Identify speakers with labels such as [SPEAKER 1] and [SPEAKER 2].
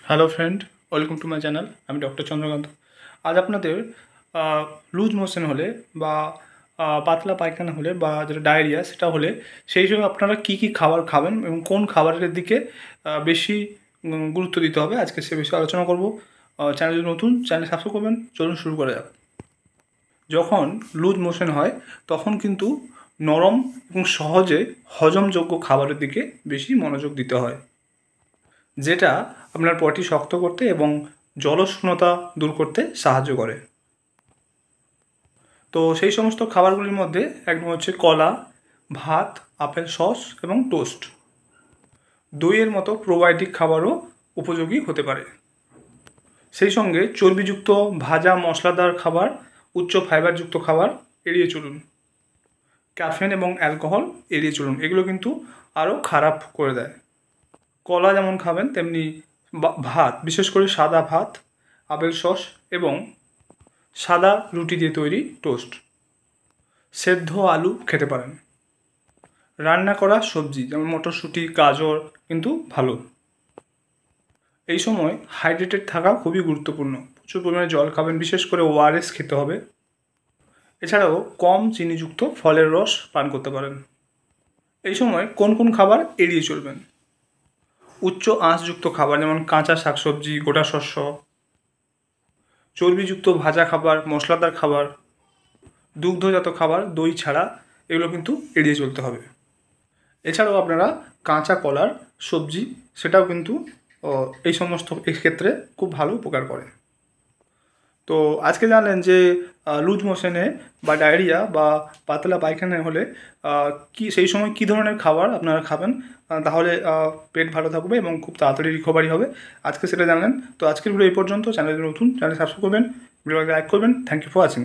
[SPEAKER 1] Hello friend, welcome to my channel. আমি doctor Chandrakant. আজ আপনাদের লুজ মোশন হলে বা পাতলা পায়খানা হলে বা যেটা ডায়রিয়া সেটা হলে সেই সময় আপনারা কী কী খাবার খাবেন এবং কোন খাবারের দিকে বেশি গুরুত্ব দিতে হবে, আজকে সে বিষয়ে আলোচনা করব। চ্যানেল যদি নতুন, চ্যানেল সাবস্ক্রাইব করবেন। চলুন শুরু করা যাক। যখন লুজ মোশন হয় তখন কিন্তু নরম এবং সহজে হজমযোগ্য খাবারের দিকে বেশি মনোযোগ দিতে হয়, যেটা আপনার পটি শক্ত করতে এবং জলশূন্যতা দূর করতে সাহায্য করে। তো সেই সমস্ত খাবারগুলির মধ্যে একদম হচ্ছে কলা, ভাত, আপেল সস এবং টোস্ট। দইয়ের মতো প্রোবায়োটিক খাবারও উপযোগী হতে পারে। সেই সঙ্গে চর্বিযুক্ত ভাজা মশলাদার খাবার, উচ্চ ফাইবারযুক্ত খাবার এড়িয়ে চলুন। ক্যাফেন এবং অ্যালকোহল এড়িয়ে চলুন, এগুলো কিন্তু আরও খারাপ করে দেয়। কলা যেমন খাবেন তেমনি ভাত, বিশেষ করে সাদা ভাত, আপেল সস এবং সাদা রুটি দিয়ে তৈরি টোস্ট। সেদ্ধ আলু খেতে পারেন। রান্না করা সবজি যেমন মটরশুঁটি, গাজর কিন্তু ভালো। এই সময় হাইড্রেটেড থাকা খুবই গুরুত্বপূর্ণ। প্রচুর পরিমাণে জল খাবেন, বিশেষ করে ওআরএস খেতে হবে। এছাড়াও কম চিনিযুক্ত ফলের রস পান করতে পারেন। এই সময় কোন কোন খাবার এড়িয়ে চলবেন? উচ্চ আঁশযুক্ত খাবার যেমন কাঁচা শাকসবজি, গোটা শস্য, চর্বিযুক্ত ভাজা খাবার, মশলাদার খাবার, দুগ্ধজাত খাবার, দই ছাড়া এগুলো কিন্তু এড়িয়ে চলতে হবে। এছাড়াও আপনারা কাঁচা কলার সবজি, সেটাও কিন্তু এই সমস্ত ক্ষেত্রে খুব ভালো উপকার করে। তো আজকে জানলেন যে লুজ মোশনে বা ডায়রিয়া বা পাতলা পায়খানা হলে কি সেই সময় কী ধরনের খাবার আপনারা খাবেন, তাহলে পেট ভালো থাকবে এবং খুব তাড়াতাড়ি রিকভারি হবে। আজকে সেটা জানলেন। তো আজকের ভিডিও এই পর্যন্ত। চ্যানেল নতুন, চ্যানেল সাবস্ক্রাইব করবেন, ভিডিওকে লাইক করবেন। Thank you for watching.